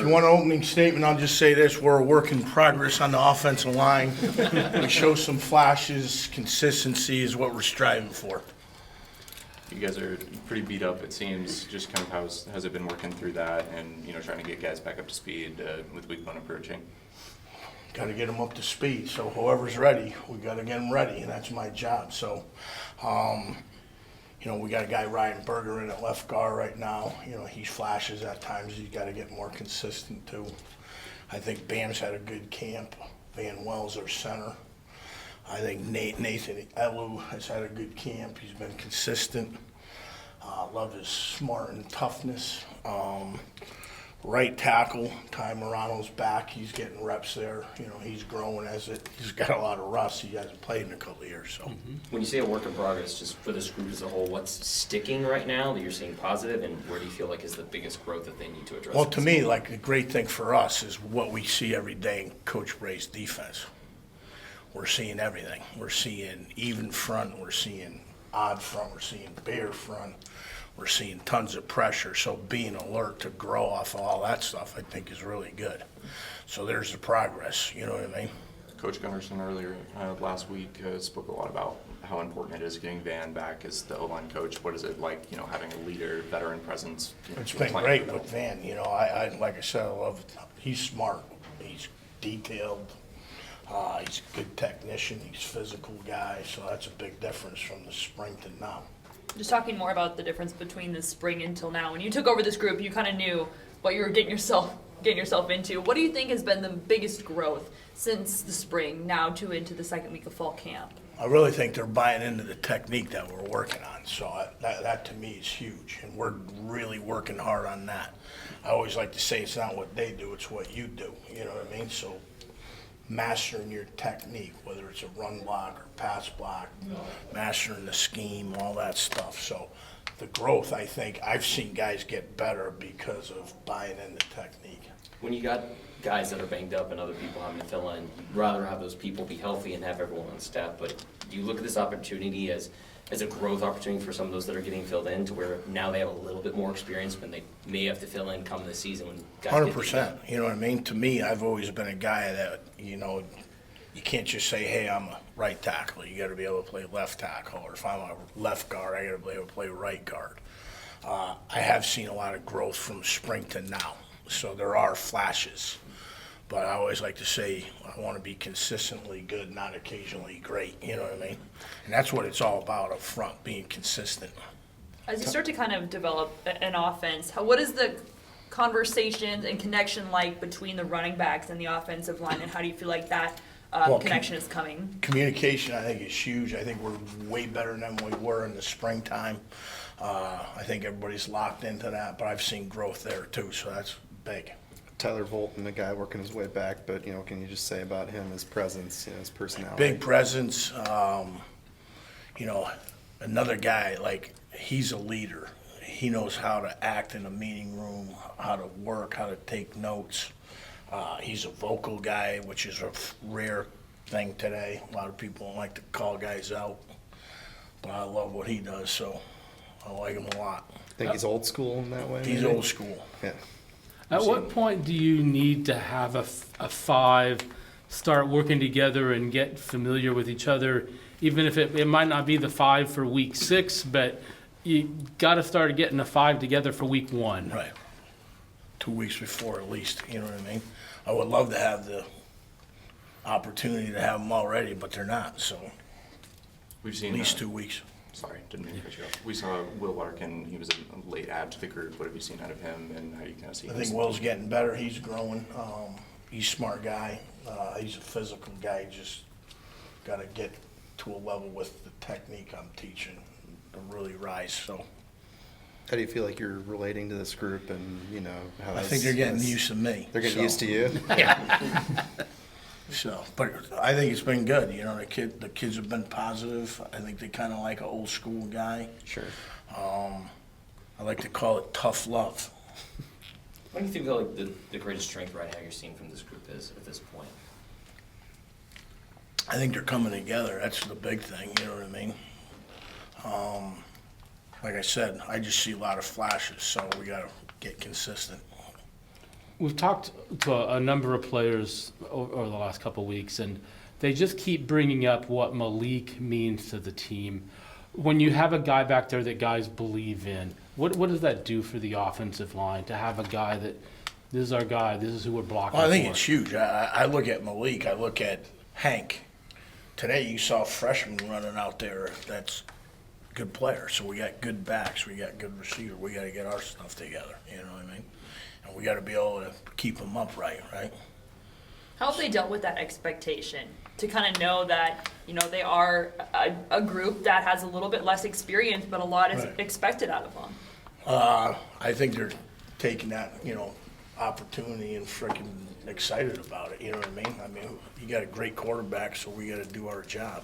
you want an opening statement, I'll just say this. We're a work in progress on the offensive line. We show some flashes. Consistency is what we're striving for. You guys are pretty beat up, it seems. Just kind of how's it been working through that and, trying to get guys back up to speed with week one approaching? Got to get them up to speed. So whoever's ready, we got to get them ready, and that's my job. So, we got a guy riding Berger in at left guard right now. He flashes at times. He's got to get more consistent too. I think Bam's had a good camp. Van Wells, our center. I think Nathan Elu has had a good camp. He's been consistent. Love his smart and toughness. Right tackle, Ty Morano's back. He's getting reps there. He's growing he's got a lot of rust. He hasn't played in a couple of years. So, When you say a work in progress, just for this group as a whole, what's sticking right now that you're seeing positive, and where do you feel like is the biggest growth that they need to address? well, to me, like the great thing for us is what we see every day in Coach Bray's defense. We're seeing everything. We're seeing even front. We're seeing odd front. We're seeing bare front. We're seeing tons of pressure. So being alert to grow off of all that stuff, I think, is really good. So there's the progress. You know what I mean? Coach Gunnarsson earlier last week spoke a lot about how important it is getting Van back as the O-line coach. What is it like, having a leader, veteran presence? It's been great with Van. I like I said, I love it. He's smart. He's detailed. He's a good technician. He's a physical guy. So that's a big difference from the spring to now. Just talking more about the difference between the spring until now. When you took over this group, you kind of knew what you were getting yourself into. What do you think has been the biggest growth since the spring now into the second week of fall camp? I really think they're buying into the technique that we're working on. So that to me is huge, and we're really working hard on that. I always like to say it's not what they do, it's what you do. You know what I mean? So mastering your technique, whether it's a run block or pass block, mastering the scheme, all that stuff. So the growth, I think, I've seen guys get better because of buying in the technique. When you got guys that are banged up and other people having to fill in, you'd rather have those people be healthy and have everyone on step. But do you look at this opportunity as a growth opportunity for some of those that are getting filled in, to where now they have a little bit more experience when they may have to fill in come this season when guys 100%. You know what I mean? To me, I've always been a guy that, you can't just say, hey, I'm a right tackle. You got to be able to play left tackle. Or if I'm a left guard, I got to be able to play right guard. I have seen a lot of growth from spring to now. So there are flashes. But I always like to say I want to be consistently good, not occasionally great. You know what I mean? And that's what it's all about up front, being consistent. As you start to kind of develop an offense, what is the conversations and connection like between the running backs and the offensive line, and how do you feel like that connection is coming? Communication, I think, is huge. I think we're way better than we were in the springtime. I think everybody's locked into that, but I've seen growth there too, so that's big. Tyler Volton, the guy working his way back, but can you just say about him, his presence, his personality? Big presence. Another guy, like, he's a leader. He knows how to act in a meeting room, how to work, how to take notes. He's a vocal guy, which is a rare thing today. A lot of people don't like to call guys out, but I love what he does, so I like him a lot. Think he's old school in that way? He's old school. Yeah. At what point do you need to have a five start working together and get familiar with each other, even if it might not be the five for week 6, but you got to start getting a five together for week 1? Right. 2 weeks before at least, you know what I mean? I would love to have the opportunity to have them already, but they're not, so We've seen at least 2 weeks. Sorry, didn't mean to cut you off. We saw Will Larkin. He was a late add to the group. What have you seen out of him, and how do you kind of see I him? think Will's getting better. He's growing. He's a smart guy. He's a physical guy. Just got to get to a level with the technique I'm teaching to really rise. So How do you feel like you're relating to this group, and how I think they're getting used to me. They're getting So, used to you. Yeah. So, but I think it's been good. The kids have been positive. I think they kind of like an old school guy. Sure. I like to call it tough love. What do you think like the greatest strength right now you're seeing from this group is at this point? I think they're coming together. That's the big thing. You know what I mean? Like I said, I just see a lot of flashes, so we got to get consistent. we've talked to a number of players over the last couple of weeks, and they just keep bringing up what Malik means to the team. When you have a guy back there that guys believe in, what does that do for the offensive line to have a guy that this is our guy, this is who we're blocking Well, I think for? it's huge. I look at Malik, I look at Hank. Today you saw a freshman running out there that's a good player. So we got good backs, we got good receiver. We got to get our stuff together, you know what I mean? And we got to be able to keep them upright, right? How have they dealt with that expectation to kind of know that, you know, they are a group that has a little bit less experience, but a lot is Right. expected out of them? I think they're taking that, opportunity and freaking excited about it, you know what I mean? I mean, you got a great quarterback, so we got to do our job.